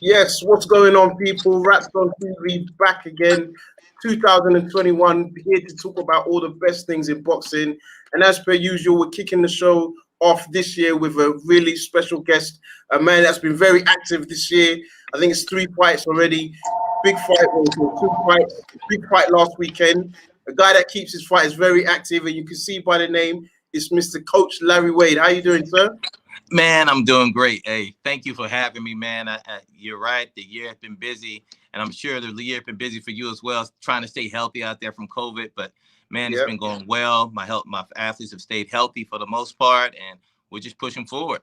Yes, what's going on, people? Rats on TV back again, 2021, here to talk about all the best things in boxing. And as per usual, we're kicking the show off this year with a really special guest, a man that's been very active this year. I think it's 3 fights already. Big fight, well, 2 fights, big fight last weekend. A guy that keeps his fighters very active, and you can see by the name, it's Mr. Coach Larry Wade. How you doing, sir? Man, I'm doing great. Hey, thank you for having me, man. You're right. The year has been busy, and I'm sure the year has been busy for you as well, trying to stay healthy out there from COVID. But man, it's been going well. My athletes have stayed healthy for the most part, and we're just pushing forward.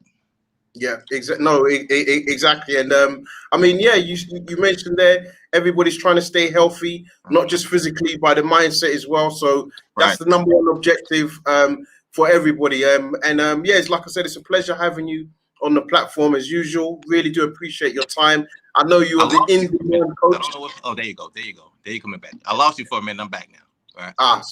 Yeah, exactly. No, exactly. And I mean, yeah, you mentioned there, everybody's trying to stay healthy, not just physically, by the mindset as well. So that's the number one objective for everybody. Yeah, it's like I said, it's a pleasure having you on the platform as usual. Really do appreciate your time. I know you're the in-demand coach. I don't know what. Oh, there you go. There you coming back. I lost you for a minute. I'm back now. All right.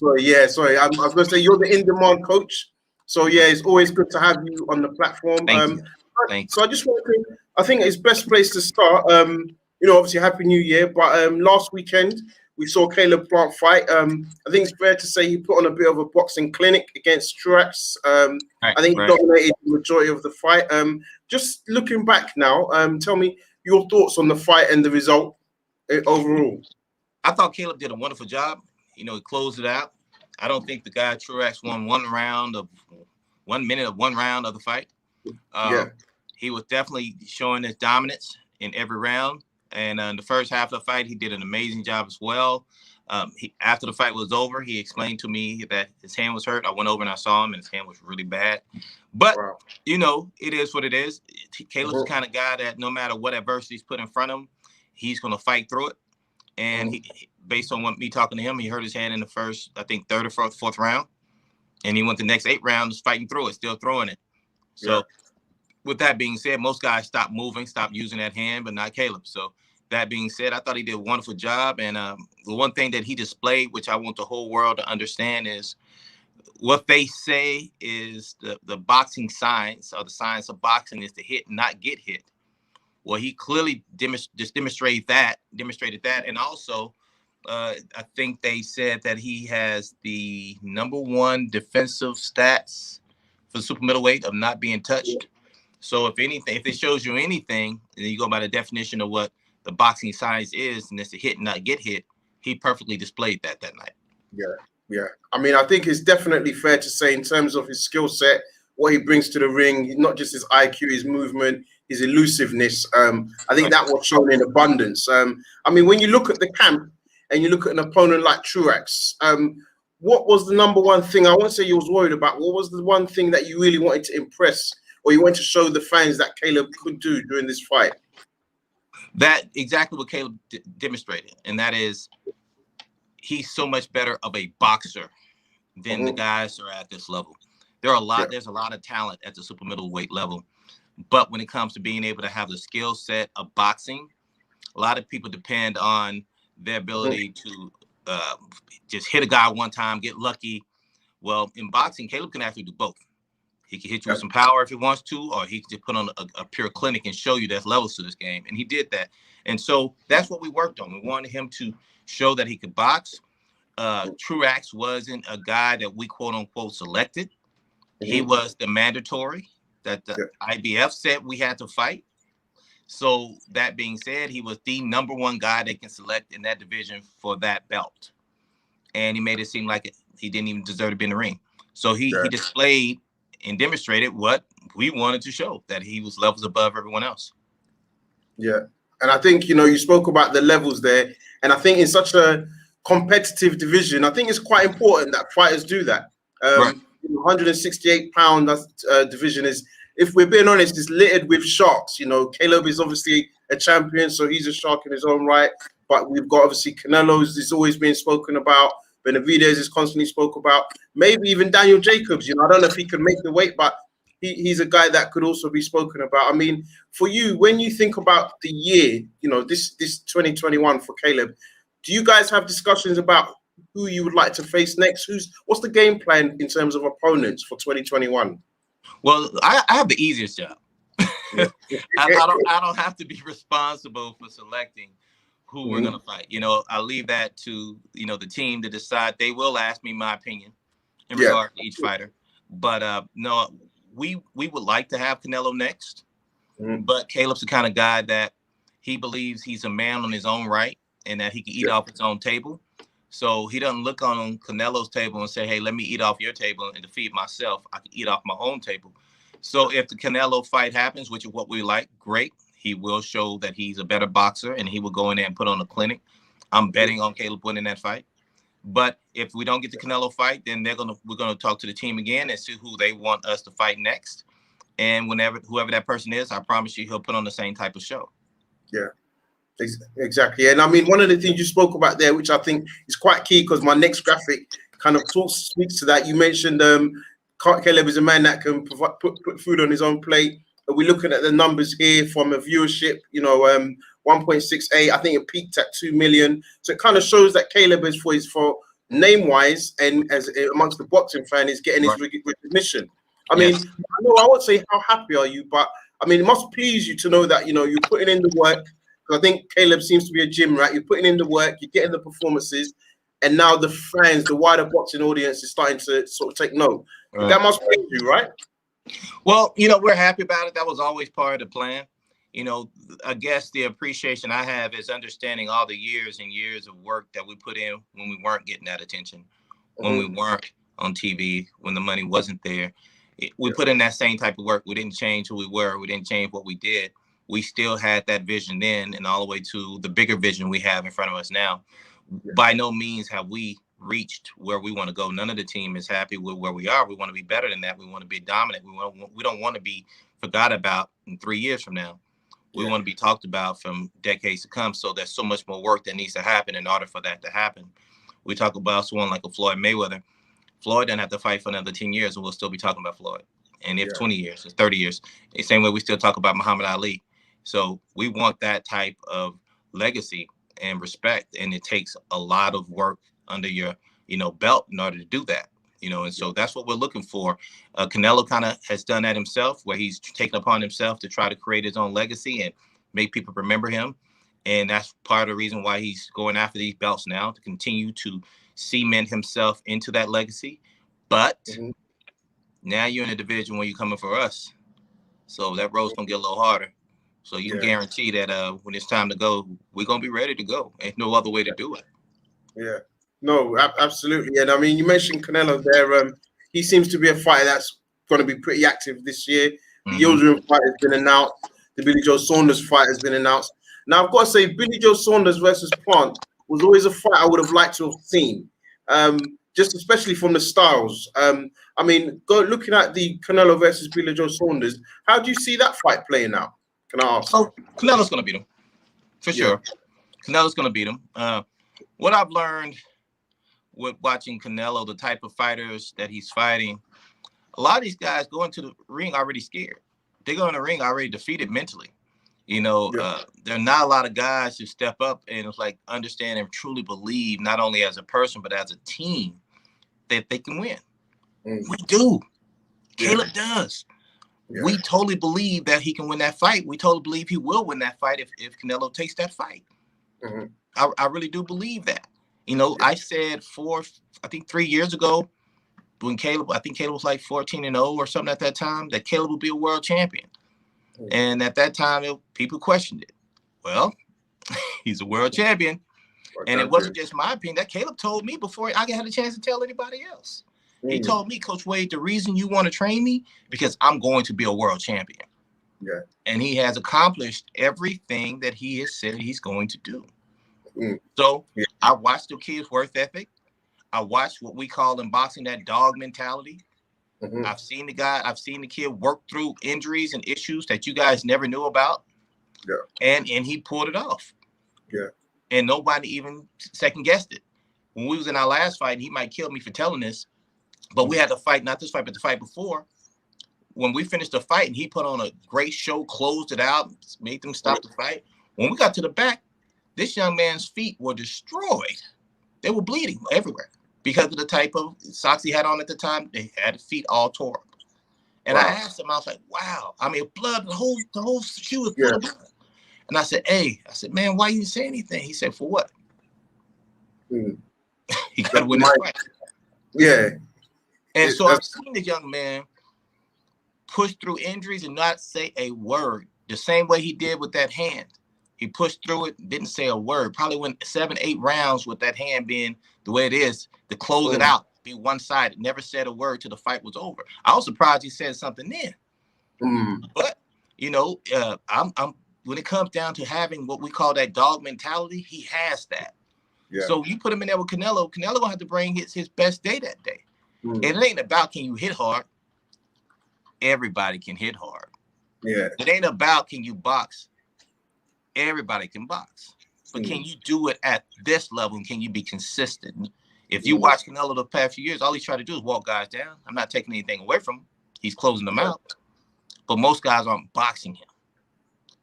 Sorry. I was going to say you're the in-demand coach. So yeah, it's always good to have you on the platform. Thank you. So I just want to, I think it's best place to start. Obviously Happy New Year, but last weekend we saw Caleb Plant fight. I think it's fair to say he put on a bit of a boxing clinic against Truax. I think he dominated the majority of the fight. Just looking back now, tell me your thoughts on the fight and the result overall. I thought Caleb did a wonderful job. He closed it out. I don't think the guy Truax won 1 minute of one round of the fight. He was definitely showing his dominance in every round. And in the first half of the fight, he did an amazing job as well. After the fight was over, he explained to me that his hand was hurt. I went over and I saw him, and his hand was really bad. But, it is what it is. Caleb's the kind of guy that no matter what adversity's put in front of him, he's going to fight through it. And he, based on me talking to him, he hurt his hand in the first, I think, third or fourth round. And he went the next 8 rounds fighting through it, still throwing it. So with that being said, most guys stop moving, stop using that hand, but not Caleb. So that being said, I thought he did a wonderful job. And the one thing that he displayed, which I want the whole world to understand, is what they say is the boxing science, or the science of boxing, is to hit and not get hit. Well, he clearly demonstrated that. And also, I think they said that he has the #1 defensive stats for super middleweight of not being touched. So if anything, if it shows you anything, and you go by the definition of what the boxing science is, and it's to hit and not get hit, he perfectly displayed that night. Yeah. I mean, I think it's definitely fair to say in terms of his skill set, what he brings to the ring, not just his IQ, his movement, his elusiveness. I think that was shown in abundance. I mean, when you look at the camp and you look at an opponent like Truax, what was the #1 thing? I won't say you was worried about. What was the one thing that you really wanted to impress, or you wanted to show the fans that Caleb could do during this fight? That exactly what Caleb demonstrated, and that is he's so much better of a boxer than the guys who are at this level. There's a lot of talent at the super middleweight level, but when it comes to being able to have the skill set of boxing, a lot of people depend on their ability to just hit a guy one time, get lucky. Well, in boxing, Caleb can actually do both. He can hit you with some power if he wants to, or he can just put on a pure clinic and show you there's levels to this game. And he did that. And so that's what we worked on. We wanted him to show that he could box. Truax wasn't a guy that we quote unquote selected. He was the mandatory that the IBF said we had to fight. So that being said, he was the #1 guy they can select in that division for that belt. And he made it seem like he didn't even deserve to be in the ring. So he displayed and demonstrated what we wanted to show, that he was levels above everyone else. Yeah. And I think, you spoke about the levels there. And I think in such a competitive division, I think it's quite important that fighters do that. 168-pound division is, if we're being honest, is littered with sharks. Caleb is obviously a champion, so he's a shark in his own right. But we've got obviously Canelo's is always being spoken about. Benavidez is constantly spoke about. Maybe even Daniel Jacobs. I don't know if he can make the weight, but he's a guy that could also be spoken about. I mean, for you, when you think about the year, this 2021 for Caleb, do you guys have discussions about who you would like to face next? What's the game plan in terms of opponents for 2021? Well, I have the easiest job. I don't have to be responsible for selecting who we're gonna fight. I leave that to the team to decide. They will ask me my opinion in regard to each fighter, but no, we would like to have Canelo next, but Caleb's the kind of guy that he believes he's a man on his own right and that he can eat off his own table. So he doesn't look on Canelo's table and say, hey, let me eat off your table and to feed myself. I can eat off my own table. So if the Canelo fight happens, which is what we like, great. He will show that he's a better boxer and he will go in there and put on a clinic. I'm betting on Caleb winning that fight. But if we don't get the Canelo fight, then we're gonna talk to the team again and see who they want us to fight next. And whoever that person is, I promise you he'll put on the same type of show. Yeah. Exactly. And I mean, one of the things you spoke about there, which I think is quite key, because my next graphic kind of speaks to that. You mentioned Caleb is a man that can put food on his own plate. We're looking at the numbers here from a viewership, 1.68. I think it peaked at 2 million. So it kind of shows that Caleb is for name-wise and as amongst the boxing fan is getting his recognition. I mean, I won't say how happy are you, but I mean, it must please you to know that, you're putting in the work. I think Caleb seems to be a gym rat. You're putting in the work, you're getting the performances, and now the fans, the wider boxing audience is starting to sort of take note. That must please you, right? Well, we're happy about it. That was always part of the plan. I guess the appreciation I have is understanding all the years and years of work that we put in when we weren't getting that attention, when we weren't on TV, when the money wasn't there. We put in that same type of work. We didn't change who we were. We didn't change what we did. We still had that vision then, and all the way to the bigger vision we have in front of us now. By no means have we reached where we want to go. None of the team is happy with where we are. We want to be better than that. We want to be dominant. We don't want to be forgot about in 3 years from now. We want to be talked about from decades to come. So there's so much more work that needs to happen in order for that to happen. We talk about someone like a Floyd Mayweather. Floyd doesn't have to fight for another 10 years, and we'll still be talking about Floyd. And if 20 years, it's 30 years, the same way we still talk about Muhammad Ali. So we want that type of legacy and respect, and it takes a lot of work under your, belt in order to do that, and so that's what we're looking for. Canelo kind of has done that himself, where he's taken upon himself to try to create his own legacy and make people remember him. And that's part of the reason why he's going after these belts now, to continue to cement himself into that legacy. But now you're in a division where you're coming for us. So that road's going to get a little harder. So you can guarantee that when it's time to go, we're going to be ready to go. Ain't no other way to do it. Yeah. No, absolutely. And I mean, you mentioned Canelo there. He seems to be a fighter that's going to be pretty active this year. The Yildirim fight has been announced. The Billy Joe Saunders fight has been announced. Now, I've got to say, Billy Joe Saunders versus Plant was always a fight I would have liked to have seen, just especially from the styles. I mean, looking at the Canelo versus Billy Joe Saunders, how do you see that fight playing out? Can I ask? Oh, Canelo's going to beat him, for sure. Canelo's going to beat him. What I've learned with watching Canelo, the type of fighters that he's fighting, a lot of these guys go into the ring already scared. They go in the ring already defeated mentally. There are not a lot of guys who step up and it's like understand and truly believe, not only as a person, but as a team, that they can win. We do. Caleb does. We totally believe that he can win that fight. We totally believe he will win that fight if Canelo takes that fight. I really do believe that. I said 3 years ago, when Caleb was like 14-0 or something at that time, that Caleb would be a world champion. And at that time, people questioned it. Well, he's a world champion. And it wasn't just my opinion. That Caleb told me before I had a chance to tell anybody else. He told me, Coach Wade, the reason you want to train me, because I'm going to be a world champion. And he has accomplished everything that he has said he's going to do. So I watched the kid's work ethic. I watched what we call in boxing that dog mentality. I've seen the kid work through injuries and issues that you guys never knew about. And he pulled it off. And nobody even second guessed it. When we was in our last fight, he might kill me for telling this, but we had to fight, not this fight, but the fight before. When we finished the fight and he put on a great show, closed it out, made them stop the fight. When we got to the back, this young man's feet were destroyed. They were bleeding everywhere because of the type of socks he had on at the time. They had his feet all tore up. And I asked him, I was like, wow. I mean, blood, the whole shoe was full of blood. And I said, man, why you didn't say anything? He said, for what? He got to win this fight. Yeah. And so I've seen the young man push through injuries and not say a word. The same way he did with that hand. He pushed through it, didn't say a word. Probably went 7-8 rounds with that hand being the way it is to close it out, be one-sided. Never said a word till the fight was over. I was surprised he said something then. But you know, I'm when it comes down to having what we call that dog mentality, he has that. Yeah. So you put him in there with Canelo. Canelo gonna have to bring his best day that day. And it ain't about can you hit hard. Everybody can hit hard. Yeah. It ain't about can you box. Everybody can box. But can you do it at this level? And can you be consistent? If you watch Canelo the past few years, all he's trying to do is walk guys down. I'm not taking anything away from him. He's closing them out. But most guys aren't boxing him.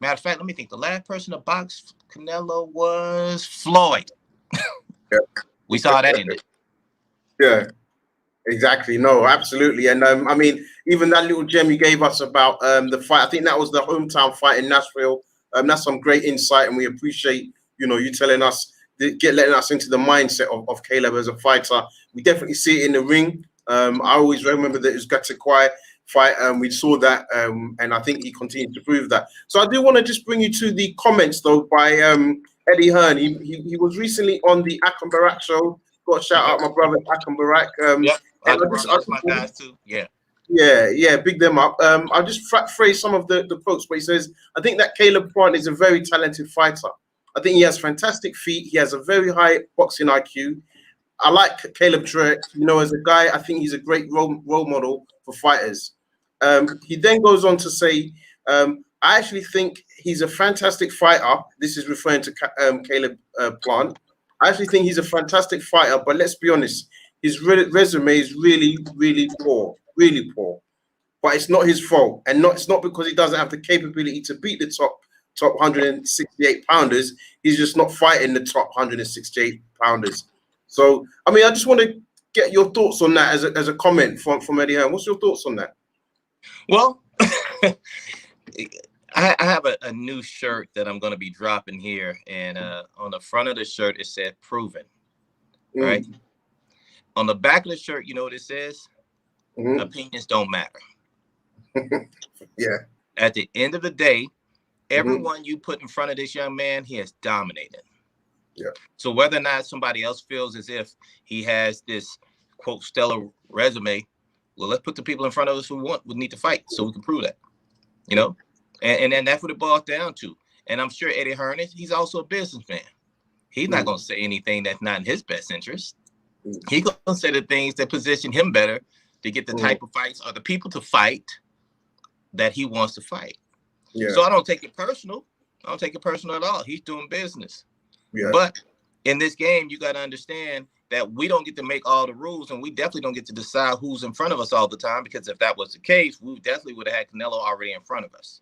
Matter of fact, let me think. The last person to box Canelo was Floyd. We saw that in it. Yeah. Exactly. No, absolutely. And I mean, even that little gem you gave us about the fight, I think that was the hometown fight in Nashville. That's some great insight, and we appreciate, you know, you telling us, letting us into the mindset of Caleb as a fighter. We definitely see it in the ring. I always remember that it was Gattegui fight, and we saw that, and I think he continued to prove that. So I do want to just bring you to the comments, though, by Eddie Hearn. He was recently on the Akam Barak show. Got to shout out my brother Akam Barak. That's my guys too. Yeah, big them up. I'll just phrase some of the quotes, but he says, I think that Caleb Plant is a very talented fighter. I think he has fantastic feet. He has a very high boxing IQ. I like Caleb Truax. You know, as a guy, I think he's a great role model for fighters. He then goes on to say, I actually think he's a fantastic fighter. This is referring to Caleb Plant. I actually think he's a fantastic fighter, but let's be honest, his resume is really, really poor. Really poor. But it's not his fault. And it's not because he doesn't have the capability to beat the top 168 pounders. He's just not fighting the top 168 pounders. So, I mean, I just want to get your thoughts on that as a comment from Eddie Hearn. What's your thoughts on that? Well, I have a new shirt that I'm going to be dropping here. And on the front of the shirt, it said proven. Right? On the back of the shirt, you know what it says? Opinions don't matter. Yeah. At the end of the day, everyone you put in front of this young man, he has dominated. Yeah. So whether or not somebody else feels as if he has this quote stellar resume, well, let's put the people in front of us who would need to fight so we can prove that. You know, and then that's what it boils down to. And I'm sure Eddie Hearn he's also a businessman. He's not going to say anything that's not in his best interest. He's going to say the things that position him better to get the type of fights or the people to fight that he wants to fight. Yeah. So I don't take it personal. I don't take it personal at all. He's doing business. Yeah. But in this game, you got to understand that we don't get to make all the rules, and we definitely don't get to decide who's in front of us all the time, because if that was the case, we definitely would have had Canelo already in front of us.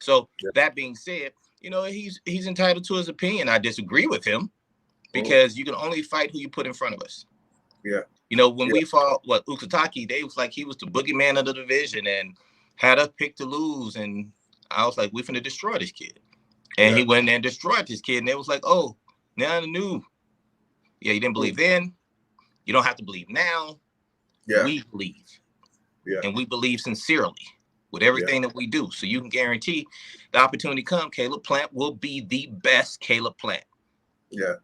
So that being said, you know, he's entitled to his opinion. I disagree with him because you can only fight who you put in front of us. Yeah. You know, when we fought Ukitaki, they was like he was the boogeyman of the division and had us pick to lose. And I was like, we're finna destroy this kid. And he went in there and destroyed this kid. And they was like, oh, now I knew. Yeah, you didn't believe then. You don't have to believe now. Yeah. We believe. Yeah. And we believe sincerely with everything that we do. So you can guarantee the opportunity come, Caleb Plant will be the best Caleb Plant. Yeah.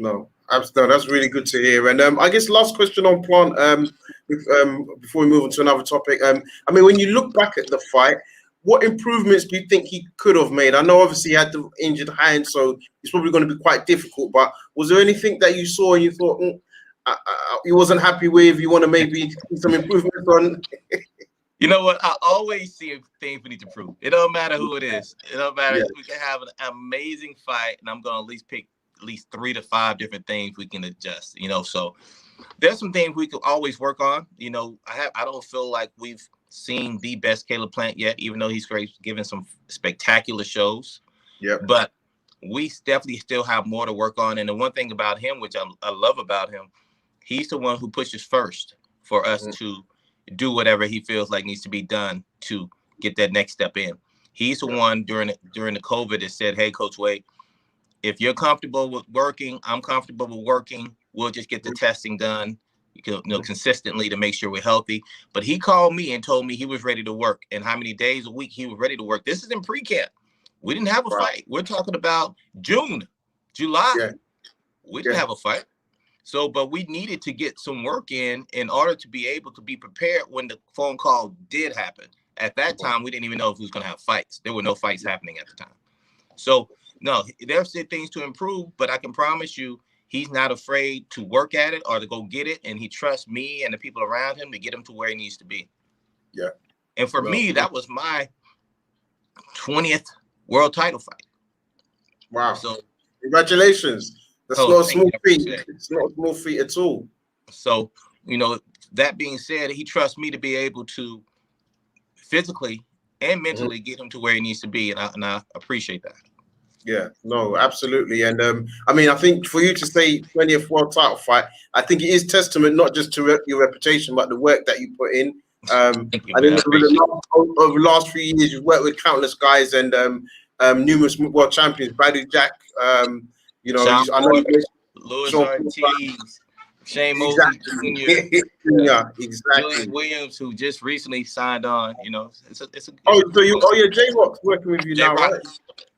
No, that's really good to hear. And I guess last question on Plant, before we move on to another topic. I mean, when you look back at the fight, what improvements do you think he could have made? I know obviously he had the injured hand, so it's probably going to be quite difficult. But was there anything that you saw and you thought you wasn't happy with? You want to maybe see some improvements on? You know what? I always see things we need to prove. It don't matter who it is. It don't matter. We can have an amazing fight, and I'm going to at least pick at least 3 to 5 different things we can adjust. You know, so there's some things we could always work on. You know, I don't feel like we've seen the best Caleb Plant yet, even though he's great, giving some spectacular shows. Yeah. But we definitely still have more to work on. And the one thing about him, which I love about him, he's the one who pushes first for us to, do whatever he feels like needs to be done to get that next step in. He's the one during the COVID that said, "Hey, Coach Wade, if you're comfortable with working, I'm comfortable with working. We'll just get the testing done, consistently to make sure we're healthy." But he called me and told me he was ready to work, and how many days a week he was ready to work. This is in pre-camp. We didn't have a fight. We're talking about June, July. Yeah. We didn't have a fight. So, but we needed to get some work in order to be able to be prepared when the phone call did happen. At that time, we didn't even know if we was going to have fights. There were no fights happening at the time. So, no, there's still things to improve, but I can promise you he's not afraid to work at it or to go get it, and he trusts me and the people around him to get him to where he needs to be. Yeah. And for me, that was my 20th world title fight. Wow. So congratulations. That's not a small feat. It's not a small feat at all. So, that being said, he trusts me to be able to physically and mentally get him to where he needs to be. And I appreciate that. Yeah, no, absolutely. And I mean, I think for you to say 20th world title fight, I think it is testament not just to your reputation, but the work that you put in. Thank you, I think over the last few years, you've worked with countless guys and numerous world champions, Badou Jack, Shawn Porter, Shawn Ortiz, Shane Mosley Jr. Yeah, exactly. Julian Williams, who just recently signed on. It's a J-Rock's working with you now, right?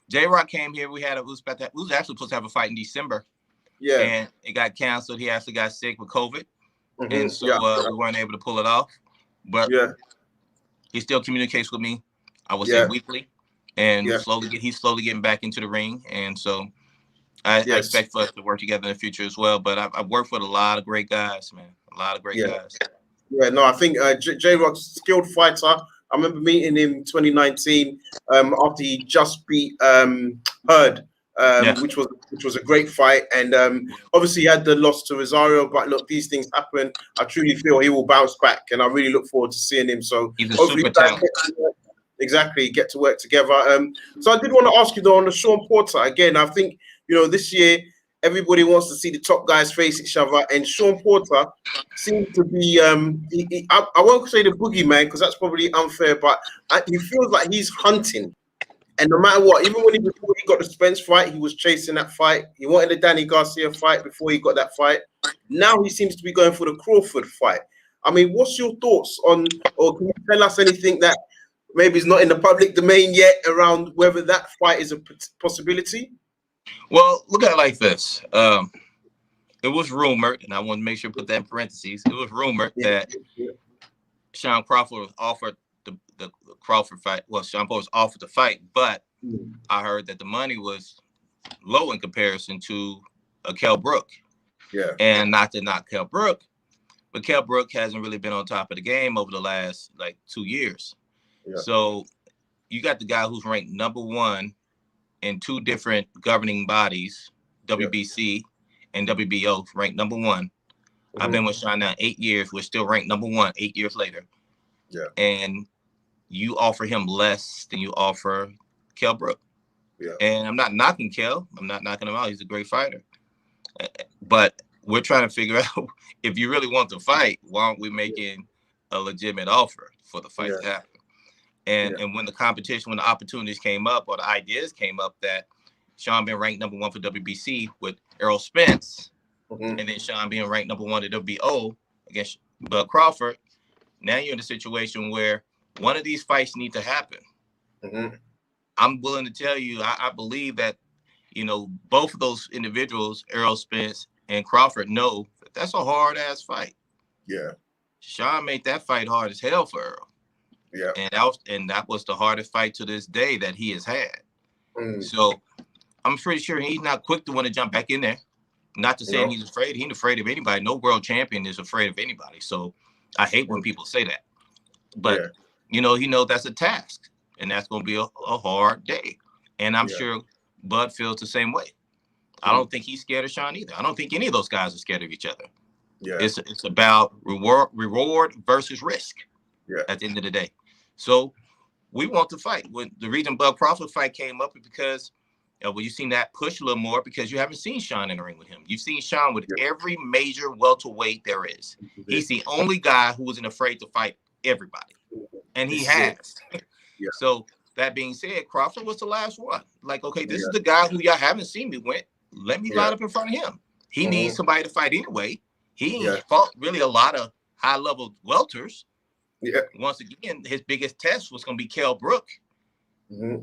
J-Rock came here. We was actually supposed to have a fight in December. Yeah. And it got canceled. He actually got sick with COVID. And so we weren't able to pull it off. But he still communicates with me, I would say weekly. And he's slowly getting back into the ring. And so I expect for us to work together in the future as well. But I've worked with a lot of great guys, man. A lot of great guys. Yeah, no, I think J-Rock's a skilled fighter. I remember meeting him in 2019 after he just beat Hurd, which was a great fight. And obviously he had the loss to Rosario, but look, these things happen. I truly feel he will bounce back, and I really look forward to seeing him. So he's a super talent. Get to work together. So I did want to ask you though on the Shawn Porter again. I think this year everybody wants to see the top guys face each other, and Shawn Porter seems to be I won't say the boogeyman because that's probably unfair, but he feels like he's hunting. And no matter what, even before he got the Spence fight, he was chasing that fight. He wanted the Danny Garcia fight before he got that fight. Now he seems to be going for the Crawford fight. I mean, what's your thoughts on, or can you tell us anything that maybe is not in the public domain yet around whether that fight is a possibility? Well, look at it like this. It was rumored, and I want to make sure to put that in parentheses. It was rumored that Shawn Crawford was offered the Crawford fight. Well, Shawn Porter was offered the fight, but I heard that the money was low in comparison to Kell Brook. Yeah. And not to knock Kell Brook, but Kell Brook hasn't really been on top of the game over the last 2 years. Yeah. So you got the guy who's ranked #1 in 2 different governing bodies, WBC and WBO, ranked #1. I've been with Shawn now 8 years. We're still ranked #1 8 years later. Yeah. And you offer him less than you offer Kell Brook. Yeah. And I'm not knocking Kell. I'm not knocking him out. He's a great fighter. But we're trying to figure out, if you really want to fight, why aren't we making a legitimate offer for the fight to happen? And when the opportunities came up, or the ideas came up that Shawn being ranked #1 for WBC with Errol Spence, and then Shawn being ranked #1 at WBO against Bud Crawford, now you're in a situation where one of these fights need to happen. I'm willing to tell you, I believe that, both of those individuals, Errol Spence and Crawford, know that that's a hard-ass fight. Yeah. Shawn made that fight hard as hell for Errol. Yeah. And that was the hardest fight to this day that he has had. So I'm pretty sure he's not quick to want to jump back in there. Not to say he's afraid. He ain't afraid of anybody. No world champion is afraid of anybody. So I hate when people say that. But, he knows that's a task. And that's going to be a hard day. And I'm sure Bud feels the same way. I don't think he's scared of Shawn either. I don't think any of those guys are scared of each other. Yeah. It's about reward versus risk at the end of the day. So we want to fight. When the reason Bud Crawford fight came up is because Well, you've seen that push a little more because you haven't seen Shawn in the ring with him. You've seen Shawn with every major welterweight there is. He's the only guy who wasn't afraid to fight everybody, and he has. So that being said, Crawford was the last one. Like, okay, this is the guy who y'all haven't seen me with. Let me line up in front of him. He needs somebody to fight anyway. He ain't fought really a lot of high-level welters. Once again, his biggest test was going to be Kell Brook.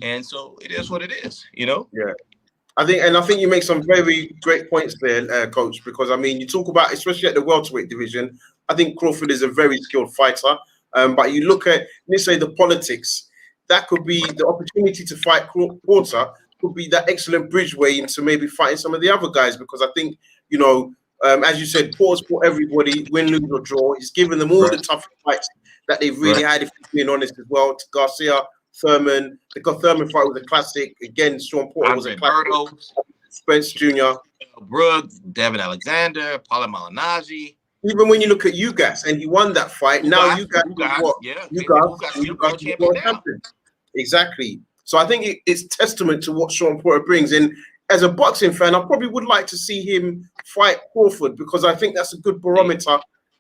And so it is what it is, you know? I think you make some very great points there, Coach, because, I mean, you talk about, especially at the welterweight division, I think Crawford is a very skilled fighter. But you look at, let's say, the politics, that could be the opportunity to fight Porter, could be that excellent bridgeway into maybe fighting some of the other guys, because I think, you know, as you said, Porter's for everybody, win, lose, or draw. He's given them all the tough fights that they've really had, if we're being honest as well. To Garcia, Thurman, the Thurman fight was a classic. Again, Shawn Porter was a classic. Spence Jr., Brooks, Devin Alexander, Paulo Malignaggi. Even when you look at Ugas, and he won that fight. Now Ugas, what? Ugas champion. Exactly. So I think it's testament to what Shawn Porter brings. And as a boxing fan, I probably would like to see him fight Crawford, because I think that's a good barometer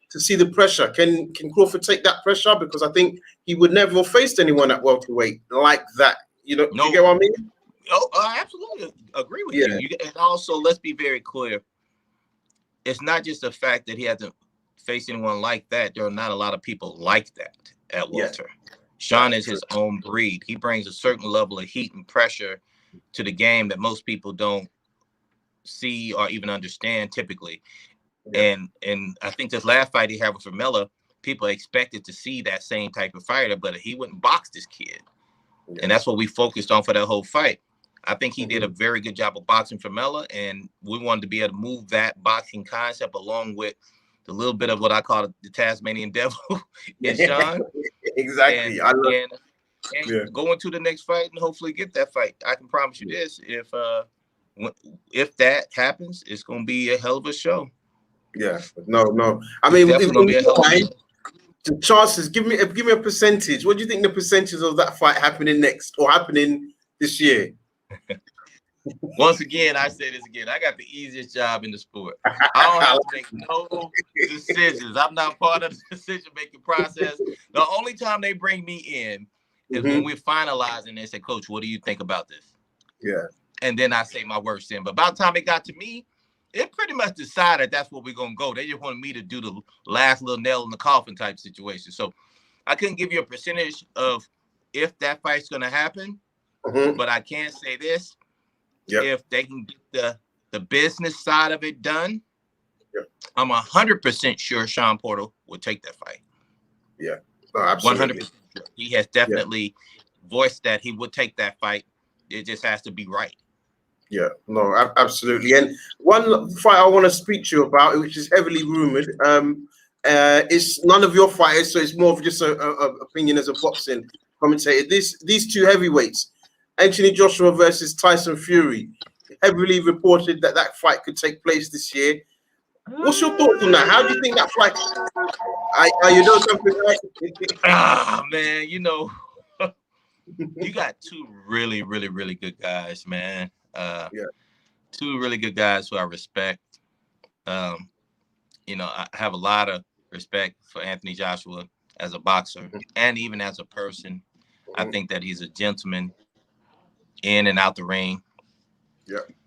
to see the pressure. Can Crawford take that pressure? Because I think he would never have faced anyone at welterweight like that. You know, you get what I mean? Oh, I absolutely agree with you. And also, let's be very clear. It's not just the fact that he hasn't faced anyone like that. There are not a lot of people like that at welter. Shawn is his own breed. He brings a certain level of heat and pressure to the game that most people don't see or even understand typically. And I think this last fight he had with Vermella, people expected to see that same type of fighter, but he wouldn't box this kid. And that's what we focused on for that whole fight. I think he did a very good job of boxing Vermella, and we wanted to be able to move that boxing concept along with the little bit of what I call the Tasmanian devil in Shawn. Exactly. And go into the next fight and hopefully get that fight. I can promise you this: if that happens, it's going to be a hell of a show. No. I mean, the chances. Give me a percentage. What do you think the percentage of that fight happening next or happening this year? Once again, I say this again. I got the easiest job in the sport. I don't have to make no decisions. I'm not part of the decision-making process. The only time they bring me in is when we're finalizing. They say, "Coach, what do you think about this?" And then I say my worst in. But by the time it got to me, it pretty much decided that's where we're going to go. They just wanted me to do the last little nail in the coffin type situation. So I couldn't give you a percentage of if that fight's going to happen, but I can say this. If they can get the business side of it done, I'm 100% sure Shawn Porter would take that fight. Absolutely. 100%. He has definitely voiced that he would take that fight. It just has to be right. Absolutely. And one fight I want to speak to you about, which is heavily rumored, it's none of your fighters, so it's more of just an opinion as a boxing commentator. These two heavyweights, Anthony Joshua versus Tyson Fury, heavily reported that fight could take place this year. What's your thoughts on that? How do you think that fight? You know something, right? Man, you know, you got two really, really, really good guys, man. Two really good guys who I respect. You know, I have a lot of respect for Anthony Joshua as a boxer and even as a person. I think that he's a gentleman in and out the ring.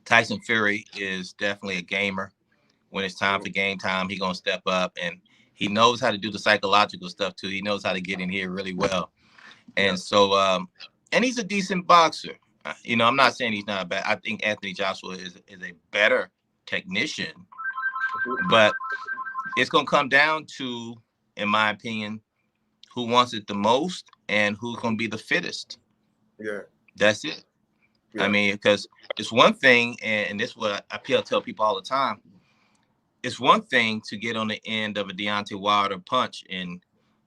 Tyson Fury is definitely a gamer. When it's time for game time, he's going to step up, and he knows how to do the psychological stuff too. He knows how to get in here really well. And so, and he's a decent boxer. You know, I'm not saying he's not bad. I think Anthony Joshua is a better technician, but it's going to come down to, in my opinion, who wants it the most and who's going to be the fittest. That's it. I mean, because it's one thing, and this is what I tell people all the time. It's one thing to get on the end of a Deontay Wilder punch and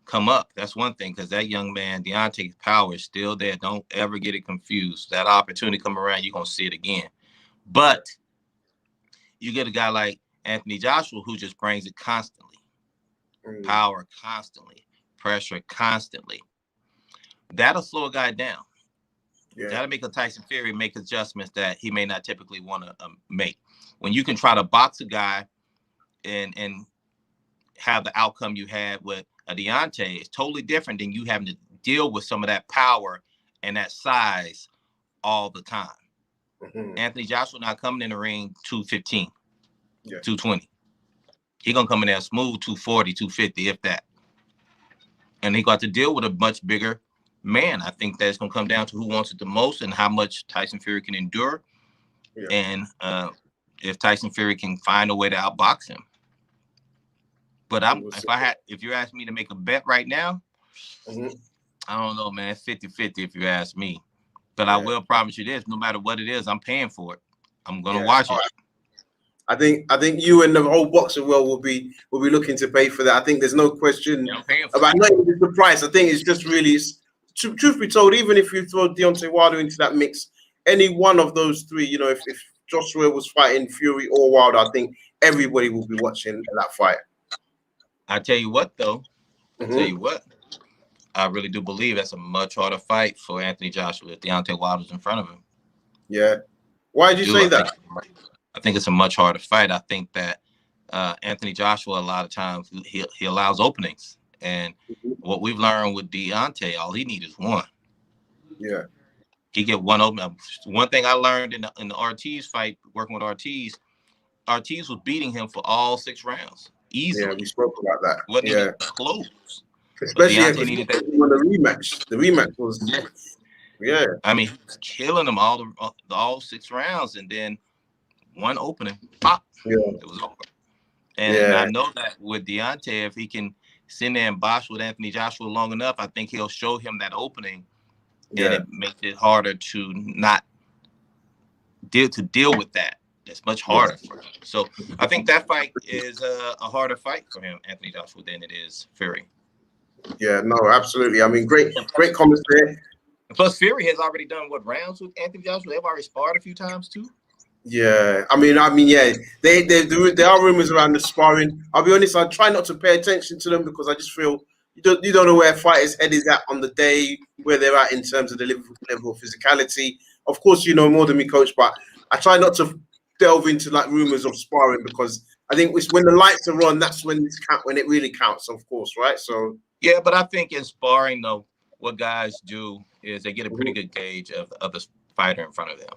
come up. That's one thing, because that young man, Deontay's power is still there. Don't ever get it confused. That opportunity come around, you're going to see it again. But you get a guy like Anthony Joshua who just brings it constantly. Power constantly. Pressure constantly. That'll slow a guy down. Got to make a Tyson Fury make adjustments that he may not typically want to make. When you can try to box a guy and have the outcome you had with a Deontay, it's totally different than you having to deal with some of that power and that size all the time. Anthony Joshua not coming in the ring 215, 220. He gonna come in there smooth 240, 250, if that. And he got to deal with a much bigger man. I think that's gonna come down to who wants it the most and how much Tyson Fury can endure, and if Tyson Fury can find a way to outbox him. But if you ask me to make a bet right now, I don't know, man. 50-50 if you ask me. But I will promise you this: no matter what it is, I'm paying for it. I'm gonna watch it. I think you and the whole boxing world will be looking to pay for that. I think there's no question about not even the price. I think it's just really, truth be told, even if you throw Deontay Wilder into that mix, any one of those three, you know, if Joshua was fighting Fury or Wilder, I think everybody will be watching that fight. I tell you what, though, I really do believe that's a much harder fight for Anthony Joshua if Deontay Wilder's in front of him. Yeah. Why did you say that? I think it's a much harder fight. I think that Anthony Joshua, a lot of times, he allows openings. And what we've learned with Deontay, all he needs is one. Yeah. He get one open. One thing I learned in the Ortiz fight, working with Ortiz was beating him for all 6 rounds. Easily. Yeah, we spoke about that. Wasn't even close. Especially if needed that. The rematch. The rematch was I mean, he was killing them all 6 rounds, and then one opening, pop. Yeah. It was over. And I know that with Deontay, if he can sit there and box with Anthony Joshua long enough, I think he'll show him that opening, and it makes it harder to not deal with that. It's much harder for him. So I think that fight is a harder fight for him, Anthony Joshua, than it is Fury. Yeah, no, absolutely. I mean, great comments there. Plus, Fury has already done rounds with Anthony Joshua. They've already sparred a few times too. Yeah, I mean, yeah. There are rumors around the sparring. I'll be honest, I try not to pay attention to them because I just feel you don't know where a fighter's head is at on the day, where they're at in terms of the level of physicality. Of course, you know more than me, coach, but I try not to delve into like rumors of sparring because I think it's when the lights are on, that's when it really counts, of course, right? So yeah, but I think in sparring though, what guys do is they get a pretty good gauge of the other fighter in front of them.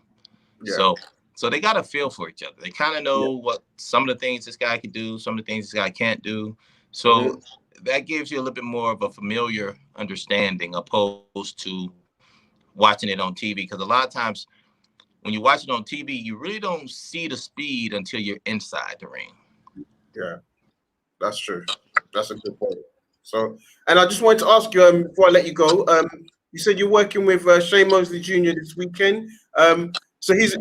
Yeah. So they got a feel for each other. They kind of know what some of the things this guy can do, some of the things this guy can't do. So that gives you a little bit more of a familiar understanding opposed to watching it on TV. Because a lot of times when you watch it on TV, you really don't see the speed until you're inside the ring. Yeah, that's true. That's a good point. So, and I just wanted to ask you before I let you go. You said you're working with Shane Mosley Jr. this weekend. So he's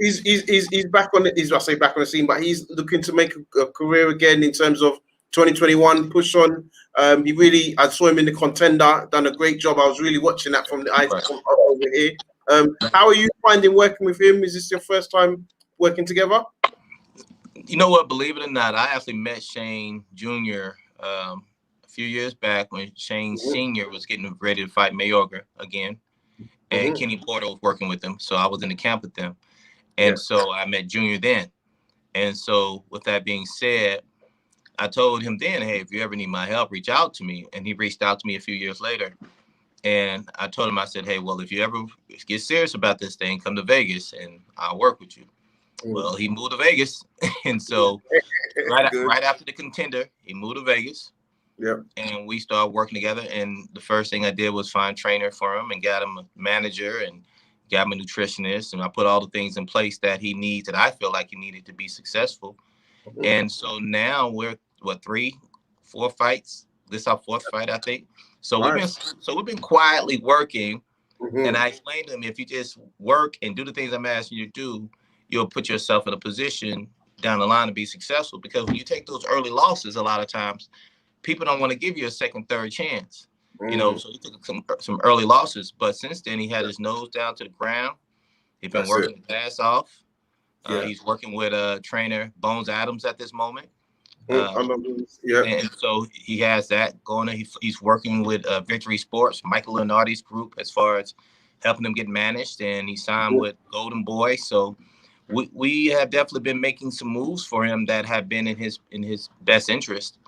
back on I say back on the scene, but he's looking to make a career again in terms of 2021 push on. I saw him in the Contender, done a great job. I was really watching that from the eyes over here. How are you finding working with him? Is this your first time working together? You know what? Believe it or not, I actually met Shane Jr. A few years back when Shane Sr. was getting ready to fight Mayorga again. And Kenny Porter was working with them. So I was in the camp with them. And so I met Junior then. And so with that being said, I told him then, hey, if you ever need my help, reach out to me. And he reached out to me a few years later. And I told him, I said, hey, well, if you ever get serious about this thing, come to Vegas and I'll work with you. Well, he moved to Vegas. And so right after the Contender, he moved to Vegas. Yep. And we started working together. And the first thing I did was find a trainer for him and got him a manager and got him a nutritionist. And I put all the things in place that he needs, that I feel like he needed to be successful. And so now we're 3-4 fights. This is our 4th fight, I think. So we've been quietly working. And I explained to him, if you just work and do the things I'm asking you to do, you'll put yourself in a position down the line to be successful. Because when you take those early losses, a lot of times, people don't want to give you a second, third chance, you know. So he took some early losses, but since then he had his nose down to the ground. He's been working his ass off. He's working with trainer Bones Adams at this moment. And so he has that going. He's working with Victory Sports, Michael Lenardi's group, as far as helping him get managed, and he signed with Golden Boy. So we have definitely been making some moves for him that have been in his best interest.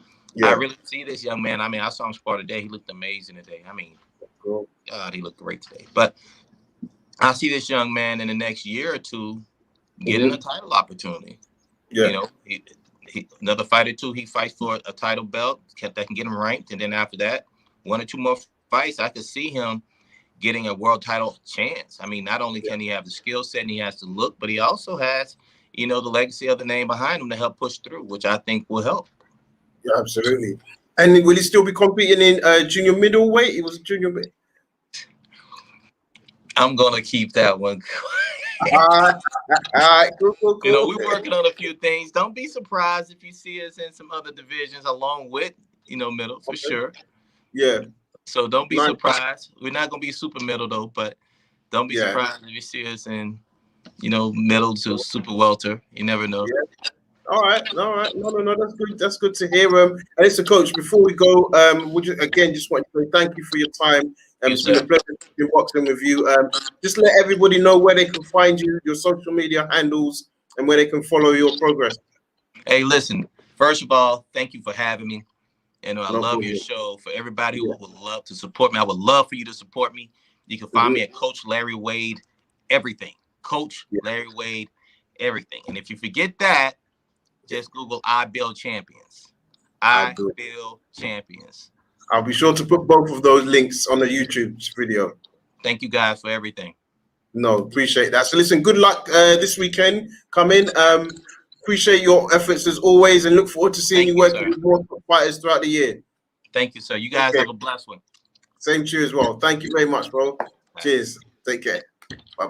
I really see this young man. I mean, I saw him spar today. He looked amazing today. I mean, God, he looked great today. But I see this young man in the next year or two getting a title opportunity. You know, he, another fight or two, he fights for a title belt that can get him ranked. And then after that, 1 or 2 more fights, I could see him getting a world title chance. I mean, not only can he have the skill set and he has the look, but he also has, you know, the legacy of the name behind him to help push through, which I think will help. Yeah, absolutely. And will he still be competing in junior middleweight? He was junior mid. I'm gonna keep that one. All right, cool. You know, we're working on a few things. Don't be surprised if you see us in some other divisions along with, you know, middle for sure. Yeah. So don't be surprised. We're not gonna be super middle though, but don't be surprised if you see us in, you know, middle to super welter. You never know. Yeah. All right. No, that's good. That's good to hear. And listen, Coach, before we go, we just want to say thank you for your time. It's been a pleasure to be boxing with you. Just let everybody know where they can find you, your social media handles, and where they can follow your progress. Hey, listen. First of all, thank you for having me. And I love your show. For everybody who would love to support me, I would love for you to support me. You can find me at Coach Larry Wade, everything. Coach Larry Wade, everything. And if you forget that, just Google I Build Champions. I Build Champions. I'll be sure to put both of those links on the YouTube video. Thank you guys for everything. No, appreciate that. So listen, good luck this weekend. Come in. Appreciate your efforts as always, and look forward to seeing you working with more fighters throughout the year. Thank you, sir. You guys have a blessed one. Same to you as well. Thank you very much, bro. Cheers. Take care. Bye-bye.